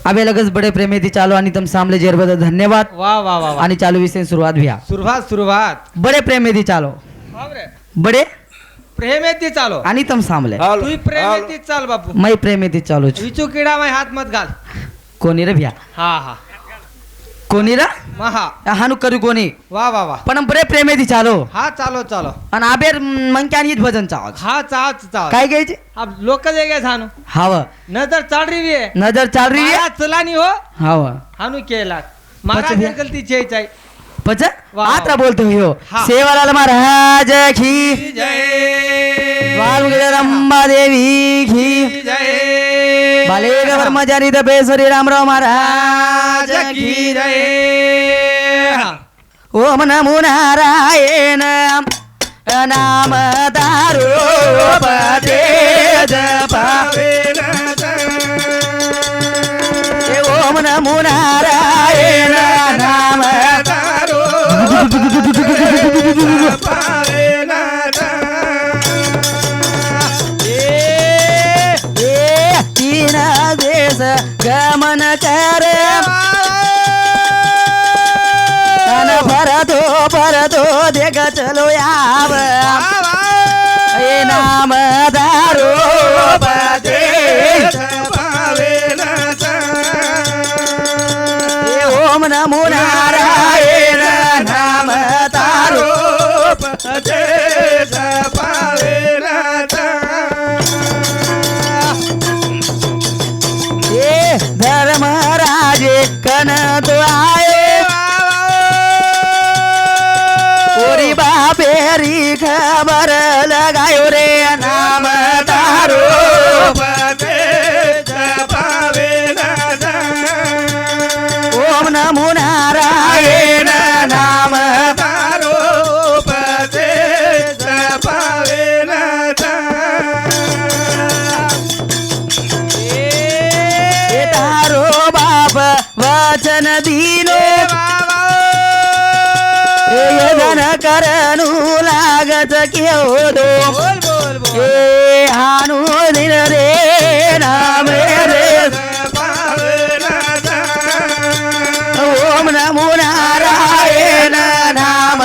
अबे लगेच बडे प्रेमेती चालू आणि तम सामले जेरबद धन्यवाद वा वा वा वा आणि चालू विषय सुरुवात भ्या सुरुवात बडे प्रेमेती चालो बडे प्रेम येते चालो आणि तम सामले तू प्रेम येते चाल बापू मै प्रेमेती चालू विचू किडा माय हात मत घाल कोणी रे भ्या हा हा कोणी रा महा हानु करू कोणी वा वा वा पण बडे प्रेमेती चालो हा चालो चालो आणि आबेर मंक्यानी भजन चाव हा चाव काय घ्यायचे अब लोक जे गे सांगू हाव नजर चाल रही है नजर चाल रही है चला नहीं हो हाव हानु केला महाराज भैया। गलती छे चाय पच वाह। आत्रा बोलते हो हाँ। सेवालाल महाराज की जय रंबा देवी की जय बाले ब्रह्मचारी दबे श्री रामराव महाराज की जय ओम नमो नारायण नाम दारो पदे जपावे ओम नमो नारायण नाम तीन देश गमन करे परतो देख चलो याव ये नाम दारो बजे ओम नमो नारायण नाम तारो ये धर्मराजे कन तो आए ओरी बापेरी खबर लगायो रे नाम तारो ओम नमो नारायण नाम ये तारो बाप वचन दीनो यजन करनु लागत क्यों दो ए हानु दिन रे नाम रे ओम नमो नारायण नाम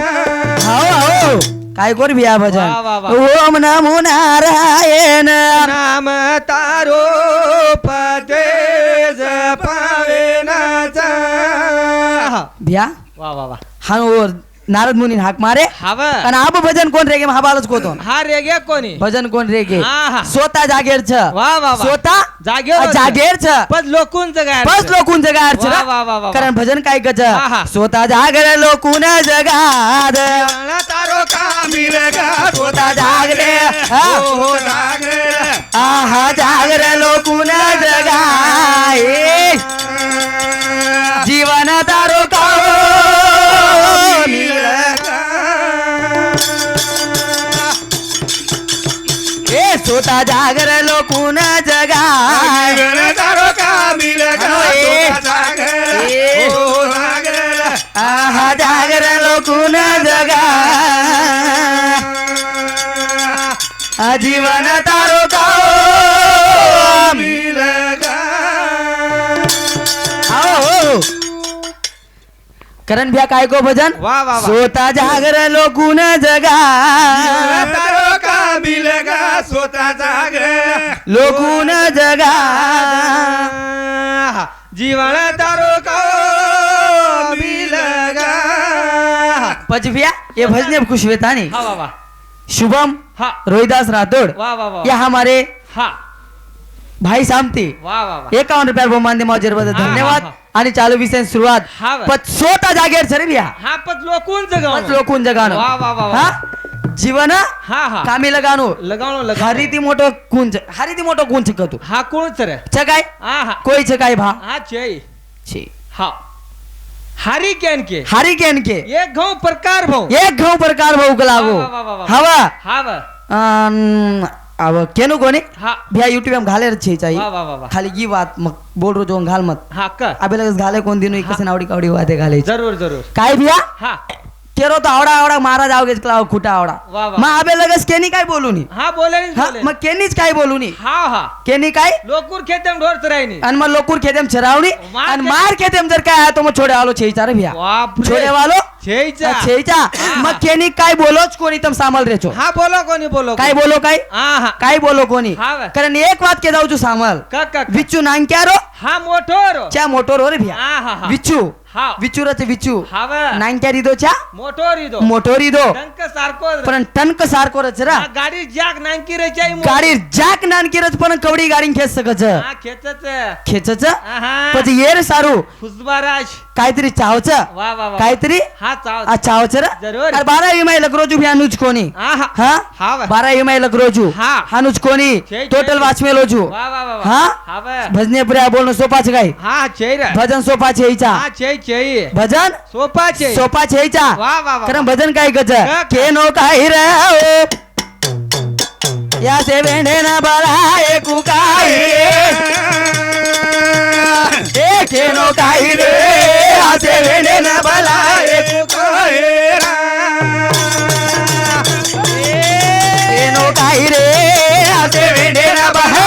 हाओ काय कोर बिया भजन वाह, वाह, वाह। ओम नमो नारायण नाम तारो पदे जपावे नाचा बिया वा वा वा हा नारद मुनी हाक मारे हव आणि आप भजन कोण रेगे महाबालच कोतो हा रेगे कोणी भजन कोण रेगे हा, हा. स्वतः जागेर छ वा वा वा स्वतः जागेवर जागेर छ पण लोकून जगार बस लोकून जगार छ वा, वा, वा, वा. कारण भजन काय गज हा, हा. स्वतः जागर लोकून जगाद तारो का मिलेगा स्वतः जागरे हा. आहा जागर लोकून जगाए जीवन तारो का ए स्वतः जागर लोकून जगाए आहा जागर लोकून जगा जीवन तारो का आओ करण भ्या काय को भजन वा वा वा स्वतः जागर लोकून जगा स्वतः जागे लोकून जगा जीवन तारो का मिलेगा पचभिया ये भजने खुश वेतानी हा वा वा शुभम हा रोहिदास राठौड़ वा वा वा ये हमारे हा भाई सामती वा वा वा 51 रुपया बहुमान दे मौजेर बद्दल हा, धन्यवाद हा, आणि चालू विषय सुरुवात हा, बा. पण स्वतः जागेर सर बिया हा पण लोकून जगाव मत लोकून जगानो वा वा वा वा. हा जीवन हा हा कामी लगानो लगावणं हरिती मोठो कुंज हरिती मोठो कुंज कतू हा कोण सर छकाय हा हा कोई छकाय भा हा चई छी हा हारी कैन के हरी केन के एक घाव प्रकार भाऊ एक घाव प्रकार भाऊ लागो वा, वा, वा, वा. हवा हा वा अब केनु कोणी हा भ्या युट्यूब में घाले छे चाहिए वा वा वा वा खाली गी बात मग बोल रो जो घाल मत हा का अबे लगस घाले कोण दिनो कसे नावडी कावडी वाते घाले जरूर जरूर काय भ्या हा केरो तो आवडा आवडा महाराज आवगेच क्लाव खुटा आवडा वा वा. मग आबे लगस केनी काय बोलू नी हा बोले हा मग केनीच काय बोलू नी हा हा केनी काय लोकूर खेतेम ढोर चरायनी आणि मग लोकूर खेदेम चरावणी मार आणि मार खेदेम जर काय आहे तो मग छोडे आलो छेईचा रे भिया बापरे. छोडे वालो छेईचा. छेईचा मग केनी काय बोलोच कोणी तम सामल रेचो हा बोलो कोणी बोलो काय बोलो काय हा हा काय बोलो कोणी हा वा. कारण एक वात के जाऊ सामल का का का. विच्चू नांक्यारो हा मोठोर च्या मोटोर रे भिया हा हा हा विच्चू हा विचूरच विचू हा वा. नांक्यारी दो च्या मोठोर इदो मोटोरी दो टंक सारको पण टनक सारको रच रा हा, गाडी जाक नांकी रे चाई गाडी जॅक नानकीरच पण कवडी गाडी खेच सकच हा खेचच खेचच हा પછી येर सारू फुसबाराज काहीतरी चावच वा वा वा काहीतरी हा चाव आ चावच रा जरूर. अरे 12 विमाई लकरोजू भ्या नुज कोणी हा हा हा हा वा. 12 विमाई लकरोजू हा. हा नुज कोणी छे, टोटल छे. वाचमे लोजू वा वा वा वा. हा? हा वा. भजने पुऱ्या बोलणं सोपाच काय हा चेर भजन सोपाच हेईचा हा चेई चेई भजन सोपा चेई सोपाच हेईचा वा वा वा कारण भजन काय गज का? केनो काय रे या से वेंडे ना बळा एकू काय ए केनो काय रे या से वेंडे ना बळा एकू केनो काय रे या से वेंडे ना बळा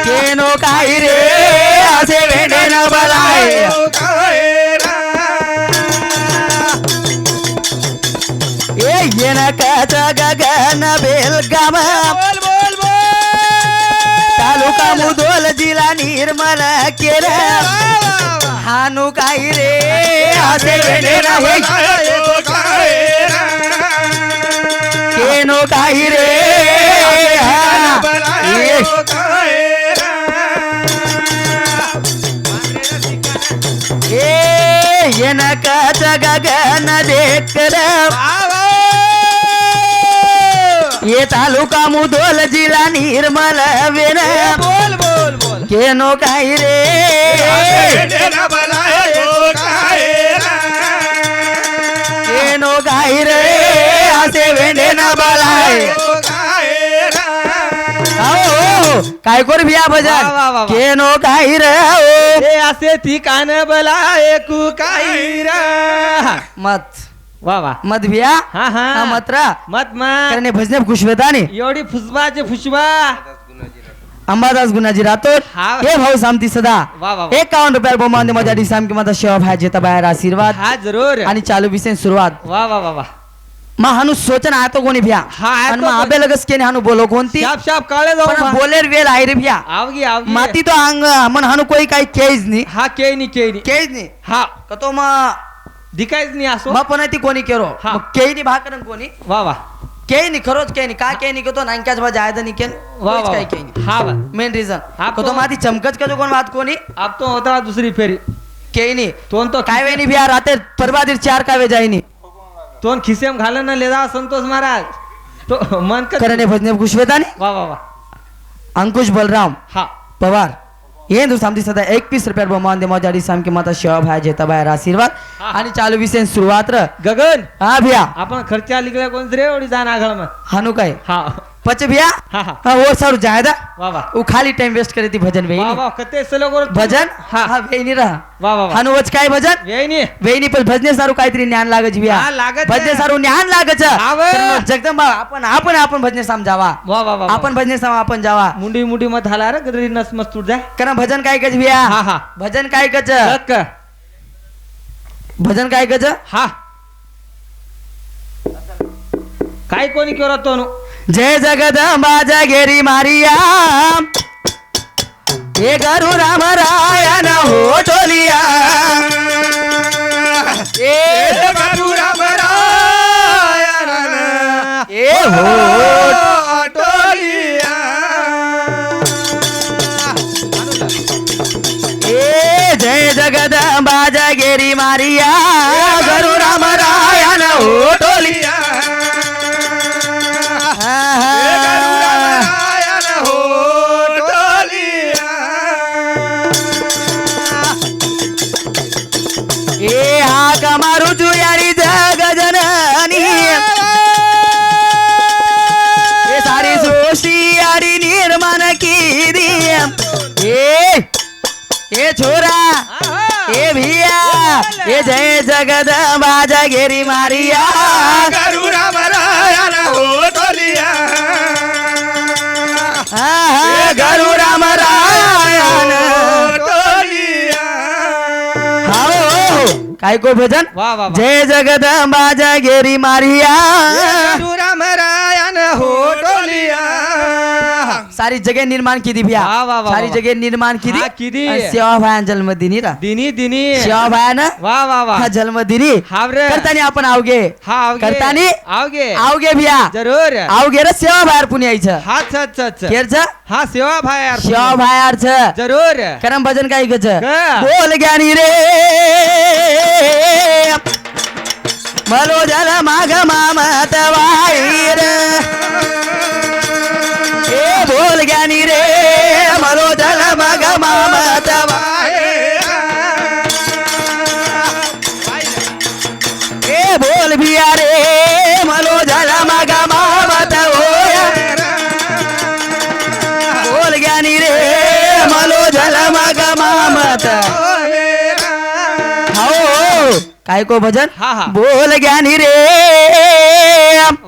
केनो काय रे या से वेंडे ना बळा ए येन कच गगन बेलगाम बोल बोल बोल तालुका मुदोल जिल्हा निर्मल केर हानू काही रे असे वेडे नाही केनो काही रे ए, ए येन कच गगन देखर ये तालुका मुदोल जिल्हा निर्मल वेन बोल बोल बोल केनो काही रे केनो काही रे असे वेंडे ना बलाय आओ काय कर भिया वा, वा, भजन वा, वा. केनो काही रे ओ ए असे ठिकाण बला एकू काही रा मत वा वा मत भिया हा हा मत्रा मत मा करणे भजने खुशवेतानी एवढी फुसबाचे फुसबा अंबादास गुणाजी राठोड हा. हे भाऊ सामती सदा वा वा वा. 51 रुपयार बहुमान माझ्या डिसाम की माझा शेवा भाई जेता बाहेर आशीर्वाद हा जरूर आणि चालू विषय सुरुवात वा वा वा वा मग हानू सोचन आतो कोणी भिया हा, आतो आणि मग कोणी. आबे लगस केने हानू बोलो कोणती शाप शाप काळे पण जाऊ बोलेर वेल आहे रे भिया आवगी आवगी माती तो अंग मन हानू कोई काही केज नाही हा केनी केनी केज नाही हा का तो मग दिकायच नाही असो मग पण ती कोणी केरो हा. मग केई नाही भाकरन कोणी वा वा केई नाही खरोच केई नाही का केई नाही तो नांक्याच भाज आहे तर निकेन वा वा काही केई नाही हा वा मेन रिझन हा, तो तो- माती चमकच का जो कोण बात कोणी अब तो होता दुसरी फेरी केई नाही तोन तो काय वे नाही भिया राते परवादीर 4 कावे जाईनी तोन खिसेम घालन ना लेदा संतोष महाराज तो मन का करणे भजने खुशवेतानी वा वा वा अंकुश बलराम हा पवार ये दु सामती सदा 21 रुपयार बहुमान दे मजा डिसाम की माता शेवा भाई जेता बाहेर आशीर्वाद हा. आणि चालू विषय सुरुवात र गगन हा भिया आपण खर्चा लिखल्या कोण रे एवढी जाण आघळ मग हानू काय हा पच भिया हा हा हा और सारू जायदा वा वा वो खाली टाइम वेस्ट करे ती भजन वा वेईनी वा कते सलो करू भजन हा हा वेईनी रहा वा वा वा हानू वच काय भजन येई नी वेईनी पण भजने सारू काहीतरी ज्ञान लागच भिया हा, लागच भजने आहे. सारू ज्ञान लागच हाव. तर जगदंबा आपण आपण आपण भजने साम जावा वा वा वा आपण भजने साम आपण जावा मुंडी मुंडी मत हाला रे गदरी नस मस्त तुट जाय कारण भजन काय कच भिया हा हा भजन काय कच लक भजन काय कच हा काय कोणी करत तो नु जय जगदंबा जगेरी मारिया हे गरु राम रायन हो टोलिया ए ए हो ए जय जगदंबा जगेरी मारिया गरु राम रायन हो टोलिया ए हा कमारू जुयारी जगजननी ए जय जगदंबा जगेरी मारिया गरु राम रायण हो टोलिया गरु राम रायण टोलिया हाओ काय को भजन वाह वाह वाह. जय जगदंबा जगेरी मारिया गरु राम रायण हो टोलिया सारी जगह निर्माण की दी भैया वाह, वाह, वाह, सारी वाह. जगह निर्माण की दी हा, किती. आणि सेवा भायान जन्म दिनी रा दिनी दिनी सेवा भायान वा वा वा हा जन्म दिनी हा रे. करतानी आपण आवगे हा आवगे करतानी आवगे आवगे भैया जरूर आवगे रे सेवा भायर पुणे यायचं हा छ छ छ केरच हा सेवा भाई यार सेवा भायारच जरूर करम भजन काय गच का? बोल ज्ञानी रे मलो जल माग मामत वाईर ए बोल ज्ञानी रे मलो जल माग मामत ए बोल भिया रे मलो जल माग मामत होया बोल ज्ञानी रे मलो जल माग मामत हो काय को भजन हा, हा. बोल ज्ञानी रे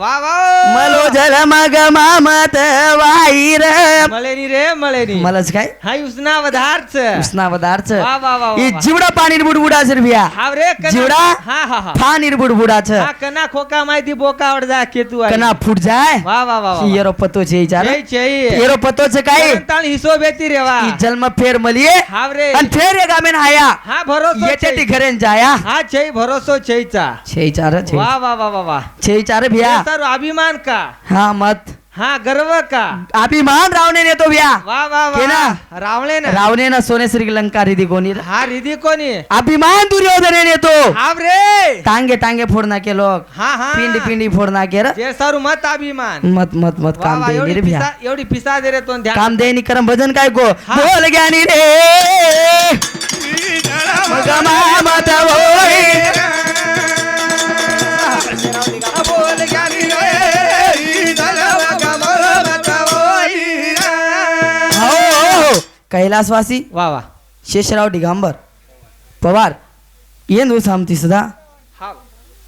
वा वा मलो जल मग मामत वाईर मळेनी रे मळेनी मलाच काय हा उसना वधारच उष्णावदारच वा वा वा ही जिवडा पाणी बुडबुडाच रे भिया हा रे कना जिवडा हा हा हा पाणी बुडबुडाच हा कना खोका माहिती बोका आवड जा केतू आहे कना फुट जाय वा वा वा ही येरो पतो छे विचार जय जय येरो पतोच काय ताण हिसो बेती रे वा की जन्म फेर मलिये हा रे आणि फेर एक आमेन आया हा भरोसा येते ती छै. घरेन जाया हा छै भरोसो छैचा छे चार छे वा वा वा वा वा छे चार भिया सर अभिमान का हा मत हा गर्व का अभिमान रावणे नेतो भिया वा वा के ना? वा रावळे ना रावणे ना सोनेश्री लंका रिदी कोणी हा रिधी कोणी अभिमान दुर्योधने नेतो हा रे टांगे टांगे फोडना के लोग हा हा पिंडी पिंडी फोडना के र जे सर मत अभिमान मत मत मत वा काम वा दे एवढी रे भिया पिसा एवढी पिसा दे रे तो ध्यान काम दे नि करम भजन काय को हा. बोल ज्ञानी रे मगमा मत होय बोल ज्ञानी रे हो कैलासवासी वा वा शेषराव दिगंबर पवार ಏನು ಸಾಮ್ತಿಸದ हा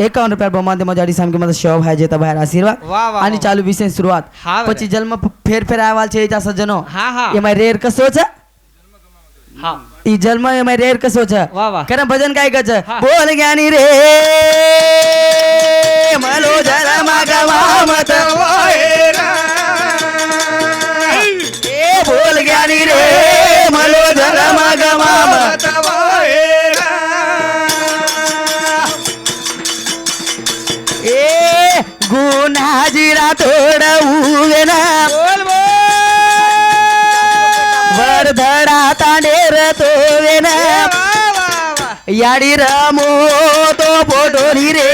51 रुपया बहुमान मजाडी साम के मतलब शव है जेता बाहेर आशीर्वाद वा वा आणि चालू विषय सुरुवात हा बरं. પછી जन्म फेर फेर आवाल છે જા સજ્જનો हा हा એમાં રેર કસો છે हा ઈ જન્મ એમાં રેર કસો છે वा वा કરમ ભજન काय ગચ હા. બોલ જ્ઞાની રે મલો જન્મ ગવામત એ બોલ જ્ઞાની રે મલો જન્મ ગવામત ए गुन्हाजीरा तोडवू ना बोल बोल वरधडा तांडेर तोवे ना वा वा वा याडी रमो तो पोटोरी रे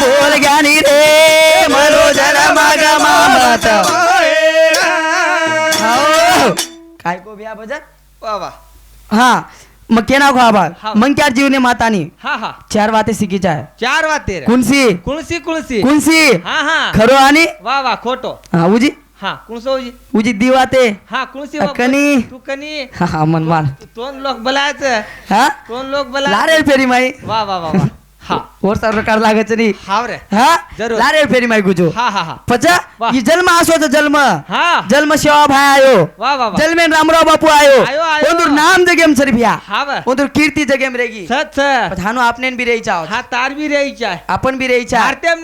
बोल ज्ञानी रे मरो जरा माग मामत हो काय को बिया भजन वा वा हा मग केना खो आबा हा. मग क्या जीवने मातानी हा हा चार वाते शिकीच्या आहे चार वाते रे कुणसी कुणसी कुणसी कुणसी हा हा खरो आणि वा वा खोटो हा उजी हा कुणसो जी उजी दिवाते हा कुणसी अ, कनी. तू कनी हा हा मन मान दोन लोक बोलायचं हा दोन लोक बोला लारेल फेरी माई वा वा वा वा हा और सार प्रकार लागत नाही हाव रे हा जरूर. लारेल फेरी माई गुजो हा हा हा पचा वाह. ही जन्म असोच जन्म हा जन्म सेवा भाई आयो वा वा वा जन्मेन रामराव बापू आयो आयो, आयो. ओंदुर नाम जगेम सरभिया हा वा ओंदुर कीर्ती जगेम रेगी सच सच. पठानो आपने भी रही चाहो हा तार बी रेईचा आहे आपण भी रही चा भारतेम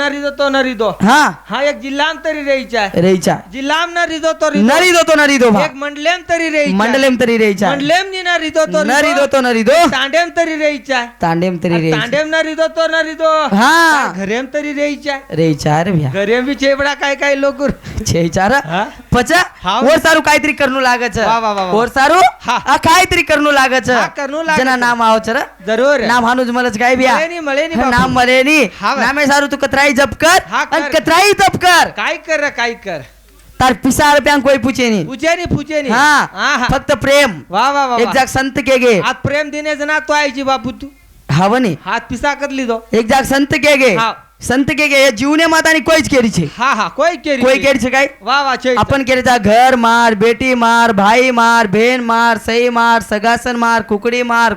न रिदो तो न रिदो हा हा एक जिल्हाम तरी रेईचा आहे रही चा जिल्हाम न रिदो तो रिदो नरी दो तो नरी दो भा एक मंडलेम तरी रेईचा मंडलेम तरी रही चा मंडलेम नी न रिदो तो नरी दो तो नरी दो तांडेम तरी रेईचा आहे तांडेम तरी रही तांडेम न रिदो तो न रिदो हा घरेम तरी रेईचा आहे रही चा रे भैया घरेम बी चेबडा काय काय लोक छे चार हा? पचा हा. और सारू काहीतरी करनू लागच वा, वा, वा, वा. और सारू हा. आ काहीतरी करनू लागच हा, करनू लागच. जना नाम आव चर जरूर नाम हानुज मलच काय बिया मळे नी बापू. नाम मले नी हा, वा. नामे सारू तू कतराई जप कर हा, कर. आणि कतराई जप कर काय कर रे, काय कर तार पिसा रुपया कोई पूछे नी पूछे नी हा हा फक्त प्रेम वा वा वा एक जाग संत के गे हात प्रेम देण्याचं ना तो आईची बापू तू हवनी हात पिसा करली दो एक जाग संत के गे हा संत के जीवने माता आणि कोईच केरी छे हा हा कोई केरी कोई केरी छे काय वा वा चैत आपण केरीचा घर मार बेटी मार भाई मार बहन मार सई मार सगासन मार कुकडी मार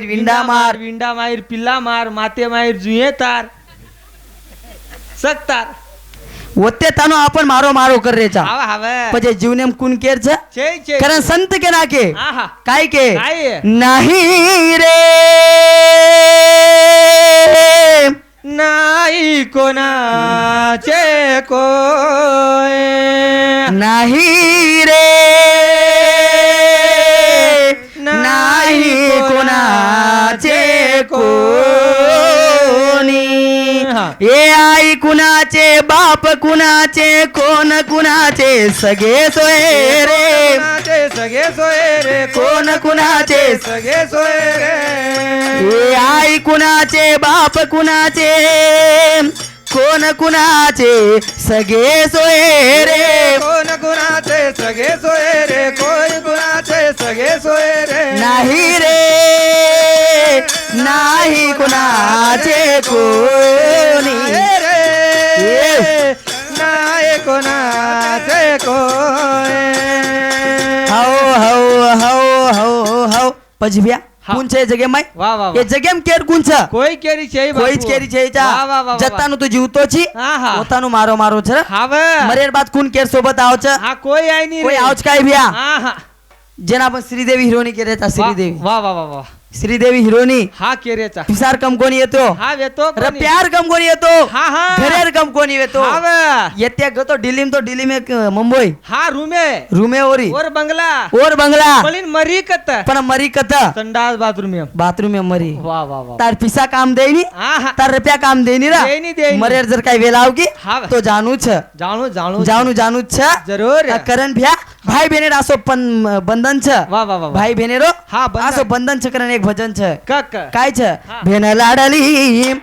विंडा मार विंडा मायर पिल्ला मार माते मायर जुये तार सकतार ओते तानो आपण मारो मारो कर रेचा हवा हवा पजे जीवने कुण केरच चै चै कारण संत के नाके आहा काय के काय नाही रे नाही कोणाचे कोय नाही रे नाही कोणाचे कोणी ये आई कुणाचे बाप कुणाचे कोण कुणाचे सगळे सोय रे कोणाचे सगळे सोय रे कोण कुणाचे सगळे सोय रे ये आई कुणाचे बाप कुणाचे कोण कुणाचे सगळे सोय रे कोण कुणाचे सगळे सोय रे कोण कुणाचे सगळे सोय रे नाही रे नाही कुणाचे कोणी रे नाही कोणाचे कोय हो हो हो हो हो पजबिया हा. कुंचे जगे माय वा वा ये जगेम केर कुंच कोई केरी छै कोईच केरी वा वा वा छेचा वा. जत्तानु तू जीवतोची हा हा ओतानु मारो मारो छ हा वा मरेर बाद कुण केर सोबत आवच हा कोई आई नाही कोई रे आवच काय बिया हा हा जेना आपण श्रीदेवी हिरोनी केरेचा श्रीदेवी वा वा वा वा श्रीदेवी हिरोनी हा केरेचा पिसार कम कोणी येतो हा येतो र प्यार कम कोणी येतो हा हा घरेर कम कोणी येतो हा वा येत्या गतो दिल्ली में मुंबई हा रूमे रूमे ओरी और बंगला और बंगला मलिन मरी कत पण मरी कत संडास बाथरूम में बाथरूम में मरी वा वा वा तार पिसा काम देनी हा हा तार रुपया काम देनी रा देनी. मरेर जर काही वेळ आवगी हा. तो जानू छ जाणू जाणू जानू छ जरूर करण भ्या भाई बहनेर असो पण बंधन छ वा वा वा वा. भाई बहनेरो हा, बंधन. असो बंधन छ करण एक भजन छ कक काय छ हा. भेन लाडली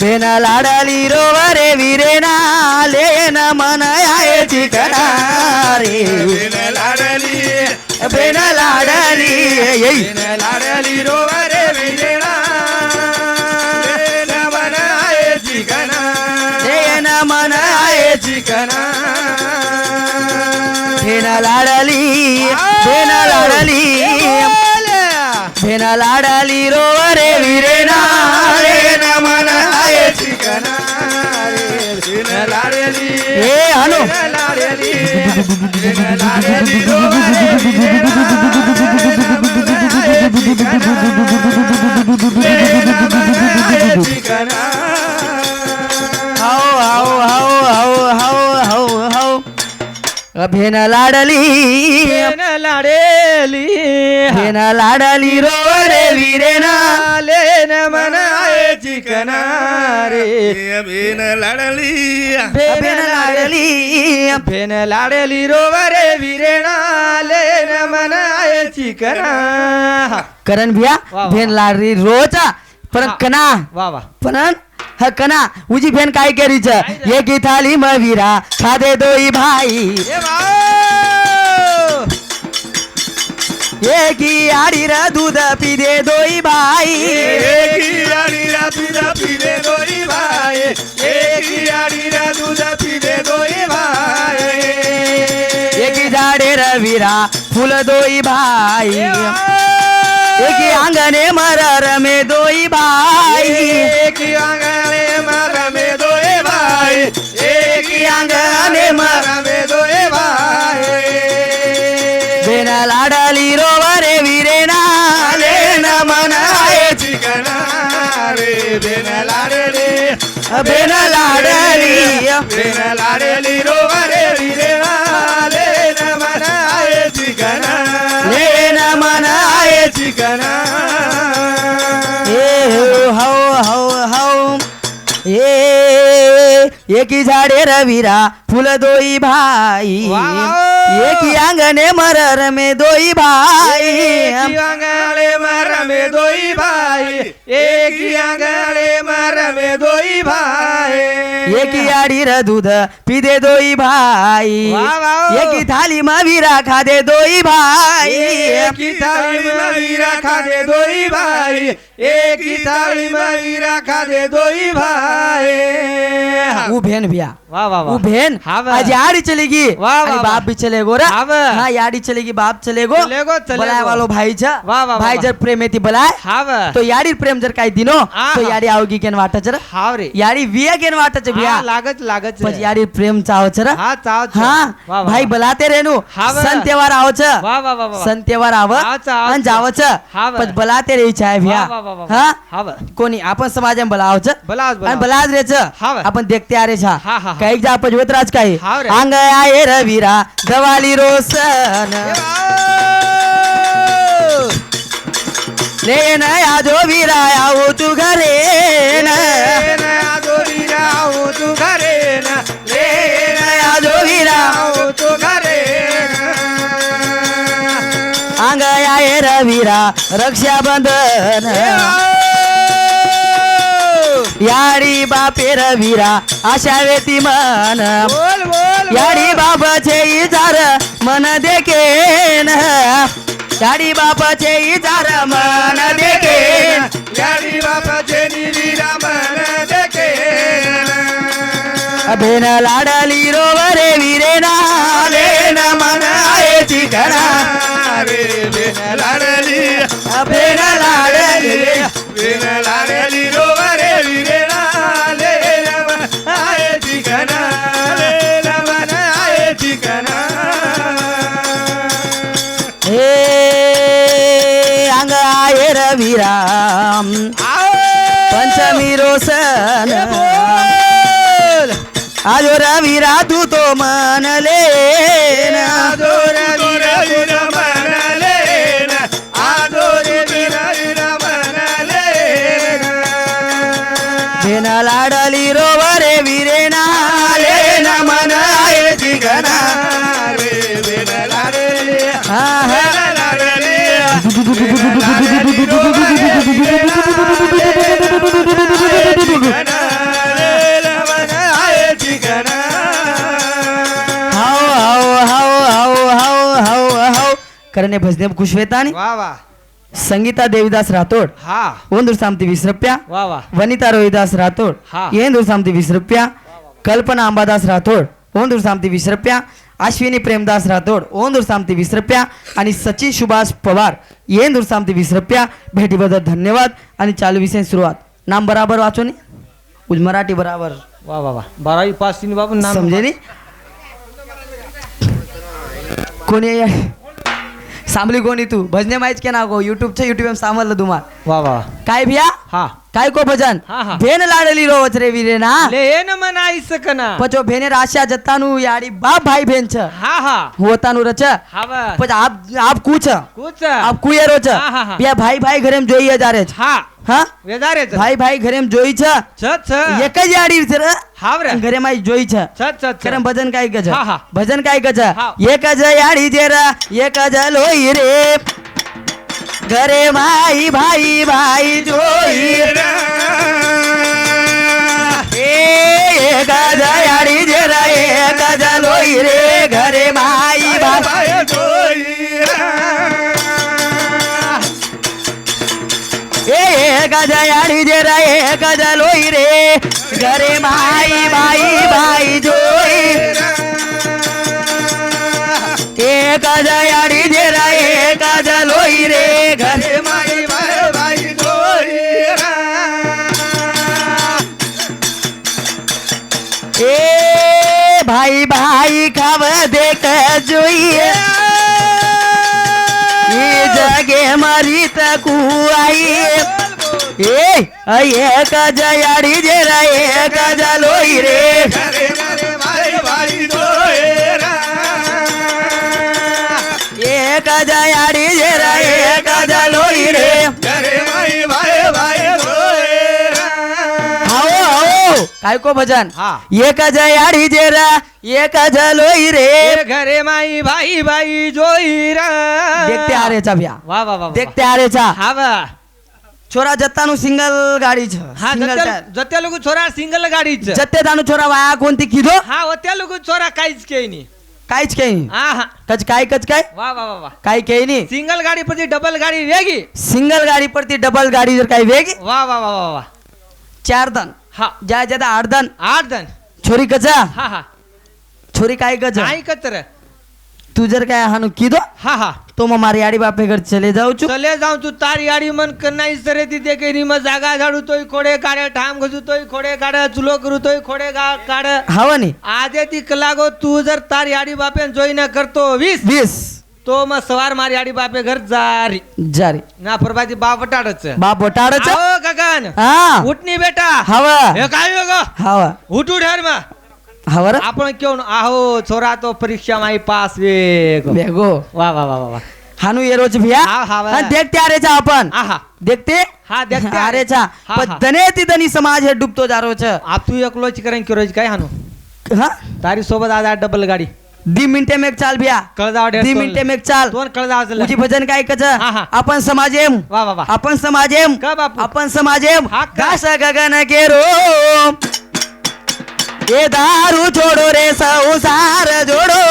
भेन लाडली रोवरे विरेना लेन मन यायची कडारे लाडली भेन लाडली येई लाडली रोवरे विजेणा बनाए चिकना लेन मन यायची चिकना भेन लाडली भेन लाडली रोवरे विरेना लेन मन यायची चिकना लाडली ए हनु लाडली लाडली रोवरे विजेणा बनाए चिकना हाओ हाओ हाओ हाओ हाओ हाओ हाओ भेन लाडली लाडेली भेन लाडली रोवरे विरेना लेन मनाए चिकना रे बेन लाडली भेन लाडली भेन लाडेली रोवरे विरेणा लेन मनाए चिकना करण भिया वा, वा. भेन लाडली रोचा पण हा. कना वा वा पण हा कना उजी भेन काय करीच एक ही थाली मवीरा खादे दोई भाई ए वाव एक ही आडी रा दूध पी दे दोई भाई पीले दोई भाई एक आडीरा दूध पीले दोई भाई एक ही झाडे रवीरा फुल दोई भाई एक ही आंगणे मरर में दोई भाई एक आंगणे मर में दोए भाई एक आंगणे मर में दोए भाई भेन लाडली रोवरे विरेना लेन मनाए चिकना रे बेन लाडली भेन लाडली बेन लाडली रोवरे विरेना लेन मनाए चिकना लेन मनाए चिकना ए हो हो हो ए एक ही झाडे रवीरा फुल दोई भाई वाव. एक ही आंगणे मरर में दोई भाई आंगणे मर में दोई भाई एक आंगणे मर में दोई भाई एक ही याडी र दूध पिदे दोई भाई वाह, वाह. एकी थाली मा वीरा खादे दोई भाई एकी थाळी वीरा खादे दोई भाई एकी थाळी वीरा खादे दोई भाई वो बहन भैया वाह वाह वो बहन हाँ वाह. आज याडी चलेगी वाह, वाह, आणि वाह. बाप भी चलेगो रे हाँ वाह. हाँ याडी चलेगी बाप चलेगो चलेगो, चलेगो. बोलाय वालो भाई छ वाह, वाह, भाई वाह. जर प्रेम येती बोलाय हाव तो याडी प्रेम जर काय दिनो हा, तो हा. याडी आवगी केन वाटच रे हाव रे याडी विया केन वाटच भैया हा, लागच लागच पण याडी प्रेम चावच रे हा चाव चाव. हा वाह, वाह, भाई वाह. बलाते रेनू हा वाह. सन तेवार आवच वाह वाह वाह वाह सन तेवार आव आवच, आवच. आणि जावच हा वाह. पण बलाते रे इच्छा आहे भैया वाह, वाह, वाह, वाह. हा हाव कोणी आपण समाजात बलावच बलावच, आणि बलावच. बलाज रेच हा वाह. आपण देखते आ रे छा हा, हा, हा. काही जा पजवत राज काही हाव रे. अंग आहे रविरा गवाली रोसन ले न आजो वीरा आऊ तू घरे न तू घरे ना आजो वीरा तू घरे अंग आहे रविरा रक्षाबंधन याडी बापे रविरा आशा वेती मन बोल बोल याडी बापाचे इजार मन देखेन याडी बापाचे इजार मन देखेन याडी बापाचे निवीरा मन देखे अभेन लाडली रोवरे वीरे नाले न मन आहे चिकना रे बेन लाडली अभेन लाडली बेन लाडली रोवरे विरे नाले रमन आये ठिकाणा रे रमन आये ठिकाणा हे अंग आहे रविराम पंचमी रोसन आजो रविरा तू तो मनले आदोर विरा विरा मनले आदोर विरा विरा मनले भेन लाडली रोवरे वीरे नाले न मन आहे ठिकाणा रे बेन लाडली हा हा बेन लाडली बेन लाडली रोवरे विरे ठिकाणा रे रमन आये ठिकाणा हाव हाव हाव हाव हाव हाव हाव करणे भजने खुश वेतानी वाह वाह संगीता देवीदास राठोड हा ओंदूर सामती 20 रुपया वाह वाह वनिता रोहिदास राठोड हा. येंदूर सामती 20 रुपया कल्पना अंबादास राठोड ओंदूर सामती 20 रुपया अश्विनी प्रेमदास राठोड ओंदूर सामती 20 रुपया आणि सचिन सुभाष पवार येंदूर सामती 20 रुपया भेटीबद्दल धन्यवाद आणि चालू विषय सुरुवात नाम बराबर वाचो नी उज मराठी बराबर वाह वाह वाह 12वी पास तीन बाबू नाम समजे नी कोणी सांभली कोणी तू भजने माहित के ना गो युट्यूबच्या युट्यूब सांभलं तुम्हाला वाह वाह काय भिया हा काय को भजन हा, हा. भेन लाडली रोवच रे वीरे ना ले न मनाई सकना पचो भेने राशा जत्तानु याडी बाप भाई भेन छ हा हा होतानु रच हवा पच आप कुछ कुछ आप कुयरो छ हा, हा, हा. बिया भाई भाई घरेम जोई हजारे छ हा हा वेदारे भाई भाई घरेम जोई छ छ छ एक ज याडी छ हावरे घरे माई जोई छ छ छ करम भजन काय गज हा, हा. भजन काय गज हा. एक ज याडी जेरा एक ज लोई रे घरे माई भाई भाई जोई एक ज याडी जेरा एक ज लोई रे घरे माई भाई एक ज याडी जेरा एक ज लोई रे घरे माई भाई भाई जोई एक ज याडी जेरा एक ज लोई रे घरे माई भाई भाई जोई ए भाई भाई खाव देख जोइए ये जगे मरी तकू आई एक ज याडी जेरा एक ज लोई रे घरे घरे भाई भाई जोई एक ज याडी जेरा एक ज लोई रे घरे भाई भाई भाई जोई आओ आओ काय को भजन हा. एक ज याडी जेरा एक ज लोई रे घरे माई भाई भाई जोई रा देखते आ रे चा भैया वाह वाह वाह देखते आ रे चा हावा છોરા જત્તાનું સિંગલ ગાડી છે હા સિંગલ ટાયર. જત્યા લોકો છોરા સિંગલ ગાડી છે જત્તેદાનું છોરા વાયા કોણથી કીધો હા અત્યા લોકો છોરા કાઈ જ કે નહીં કાંઈ જ કઈ હા હા કચકાય કચકાય વાહ વાહ વાહ વાહ કાંઈ કઈ નહીં સિંગલ ગાડી પછી ડબલ ગાડી વેગી સિંગલ ગાડી પરથી ડબલ ગાડી જર કાંઈ વેગી વાહ વાહ વાહ વાહ વાહ 4 દન હા જાય જતા 8 દન 8 દન છોરી કચા હા હા છોરી કાંઈ કચા કાઈ કતર તું જર કાંઈ હાનું કીધો હા હા તો मैं मारी आड़ी बापे घर चले जाऊं છું चले जाऊं तू तारी आड़ी मन कन्नाई सरेती दे के रीमा जागा झाडू तोय खोडे काढे ठाम घसू तोय खोडे काढे चुलो करू तोय खोडे काढे हवा नहीं आजे ती कलागो तू जर तारी आड़ी बापे जोई न करतो 20 20 तो मग सवार मारी आड़ी बापे घर जारी जारी ना फरबाजी बाप वटाडच बाप वटाड़ छ आओ गगन हाँ उठनी बेटा हवा हे काय गो हवा उठू ढेर मा हवर आपण क्यों आहो छोरा तो परीक्षा माई पास वेग बेगो वाह वाह वाह वाह हानु ये रोज भैया हाँ, हाँ, हाँ, देखते आ रे छा अपन आहा देखते हाँ, देखते आ आ रे रे. छा हाँ, पण हाँ. धने ती धनी समाज हे डुबतो जा रो छ आप तू एकलो करेन की रोज काय हानू हाँ तारी सोबत आज डबल गाडी 2 मिनिटे में एक चाल भैया कळजाव 2 मिनिटे में एक चाल दोन कळजाव चल तुझी भजन काय कच हाँ, हाँ. आपण समाजेम वाह वाह वाह आपण समाजेम का बापू आपण समाजेम हाँ, का? घास गगन के रो ये दारू छोड़ो रे संसार जोड़ो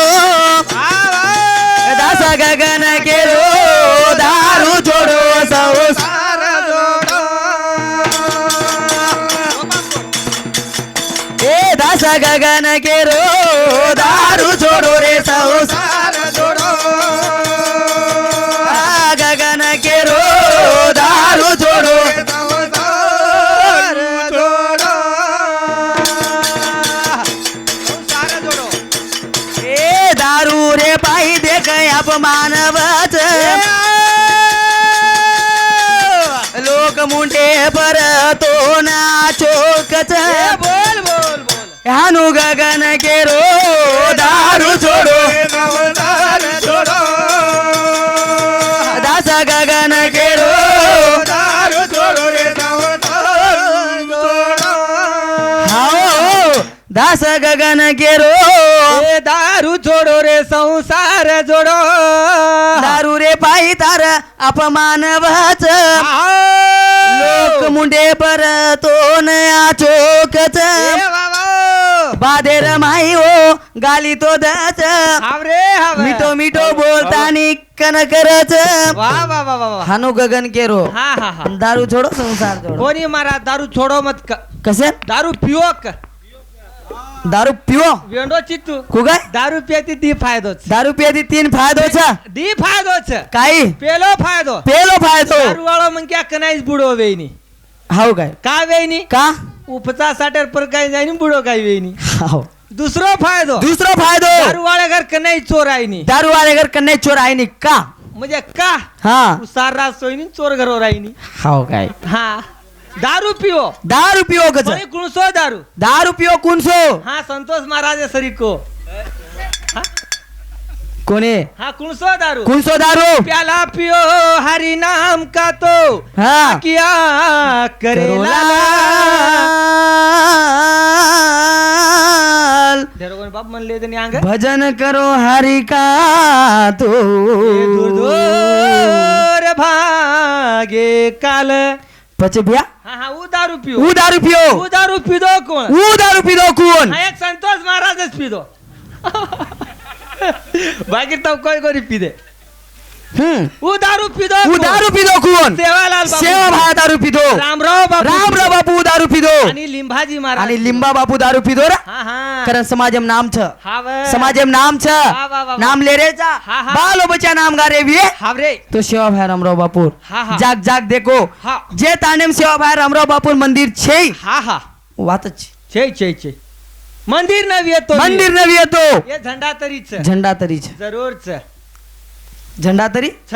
दास गगन के रो दारू छोड़ो संसार ए दास गगन के रो दारू छोड़ो रे संसार गगन के रो दारू छोड़ो ए दारू रे पायी देख अपमान वच लोक मुंडे पर तो नाचोकच बोल बोल बोल हानु गगन के रो दारू छोड़ो दास गगन के रो हाओ दास गगन के रो ए दारू छोड़ो रे संसार जोड़ो दारू रे पायी तार अपमान वच लोक मुंडे पर तो नाचोकच बाधेर माई हो गाली तो दच हावरे हावरे मिठो मिठो बोलतानी कन करच वाह वाह वाह वाह हानु गगन केरो हाँ हाँ हाँ दारू छोड़ो संसार छोड़ो कोणी मारा दारू छोड़ो मत कसे दारू पिओ दारू पिओ वेंडो चित्तू कुगाय दारू पियाती दी फायदोच दारू पियादी 3 फायदो छ दी फायदोच काही पेलो फायदो पेलो फायदो दारू वाळो मग क्या कनाईच बुडो वेईनी हाव काय का वेईनी का उपचा साटर पर काय जाईनी बुडो काय वेईनी हाव दुसरो फायदो दुसरो फायदो दारू वाळे घर कनाई चोर आईनी दारू वाले घर कन्ने चोर आहे नि का म्हणजे का हा सार रात सोईनी चोर घरो राईनी हाव काय हा दारू पिओ दारू पिओ गज कोणी कुणसो दारू दारू पिओ कुणसो हाँ संतोष महाराज सरी को कोणे हाँ कुणसो दारू कुणसो दारू प्याला पियो हरि नाम का तो हा किया करेला कोणी बाप म्हणले त्यांनी अंग भजन करो हरि का तो दूर दूर भागे काल पचे भैया हाँ हाँ वो दारू पियो ऊ दारू पिओ वो दारू पिदो कोण ऊ दारू पिदो कोण हाँ एक संतोष महाराजच पिदो बाकी तब कोई पिदे वो दारू पिदो ऊ दारू पिदो कोण सेवालाल बापू सेवा भाया दारू पिदो रामराव बापू रामराव बापू दारू पिदो आणि लिंबाजी महाराज आणि लिंबा बापू दारू पिदो रा हाँ हाँ कारण समाजेम नाम छ हाँ वे समाजेम नाम छ वा, वा, वा. नाम ले रे जा हाँ, हाँ. बालो बच्चा नाम गा रे विये हाँ रे तो सेवा भाई रामराव बापूर हाँ, हाँ. जाग जाग देखो हाँ जे तानेम सेवा भाई रामराव बापूर मंदिर छे हाँ हाँ वातच छे मंदिर नवी येतो मंदिर नवी येतो ये झंडा तरीच झंडा तरी छ जरूर झंडा तरी छ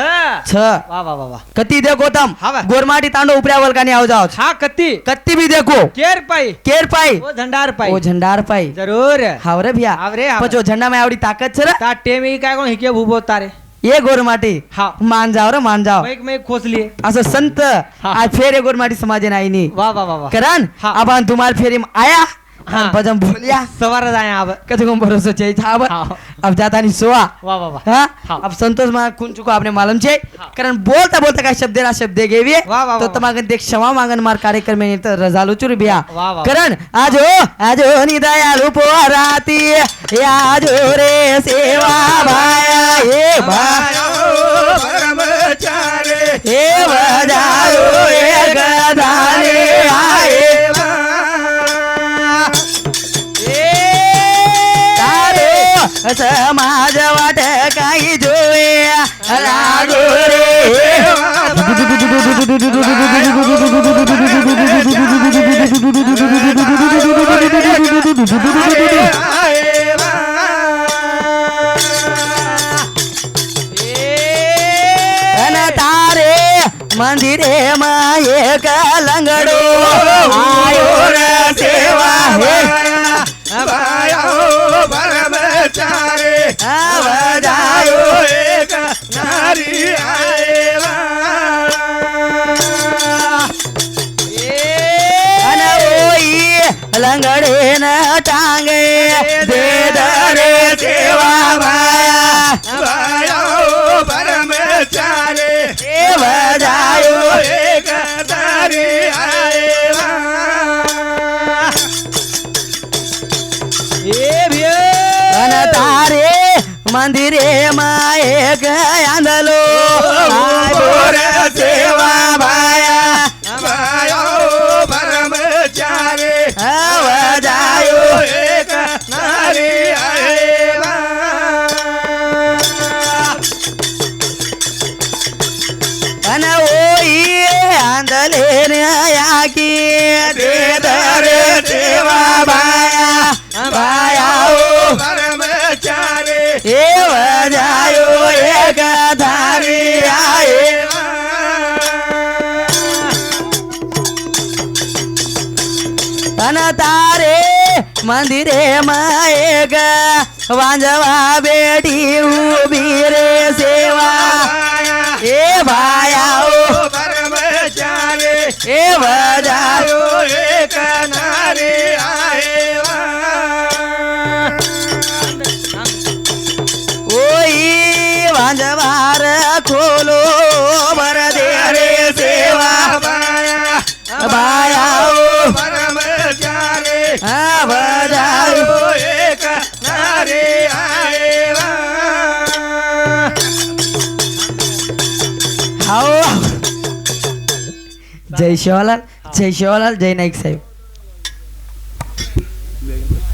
छ वा वा वा वा कती देखो तम हाँ बा. गोरमाटी तांडो उपऱ्या वलकानी आव जाओ हाँ कत्ती कत्ती भी देखो केर पाई केर पाई वो झंडार पाई ओ झंडार पाई जरूर हावरे भैया हावरे, हावरे. पचो झंडा में आवडी ताकत छ रे ता टेमी काय कोण हिके भूबो तारे ये गोरमाटी हा मान जाव रे मान जाव मैं खोसली असं संत हा. आज फेरे गोरमाटी समाजे नाही नी वा वा वा वा करण हा. आपण तुम्हार फेरी आया हाँ। भजन बोलिया सवार जाए अब कथे को भरोसा चाहिए था अब हाँ। अब जाता नहीं सोआ वाह वाह वाह हाँ हाँ। अब संतोष मा कुन चुको आपने मालूम छे कारण बोलता बोलता काय शब्द रा शब्द गेवी वाह, वाह, तो वाह। तमागन देख क्षमा मागन मार कार्यक्रम में तर रजालो चुर बिया वाह, वाह। कारण आजो नि दयालु पोराती आजो रे सेवा भाया हे ब्रह्मचारी हे बजायो हे गदाने आए समाज वाट काही जोए लागो तारे मंदिरे माये लंगडो आयो रे सेवा हे ब्रह्मचारी बजायो एक नारी आएवा लंगडे न टांगे दे दरे सेवा माया ब्रह्मचारी बजायो एक नारी आएवा तारे मंदिरे माए गयांदलो सेवा भाया ब्रह्मचारी बजायो एक नारी आएवा आंदले की दे दरे सेवा भाया भाया ब्रह्मचारी हे बजायो एक धारी आए तारे मंदिरे माएग वांजवा बेटी उभी रे सेवा हे भाया ब्रह्मचारी हे बजायो एक नारी आएवा ओई वांजवार खोलो बर दे रे सेवा भाया ब्रह्मचारी बजायो एक नारी आएवा हाओ जय शिवलाल जय नाईक साहेब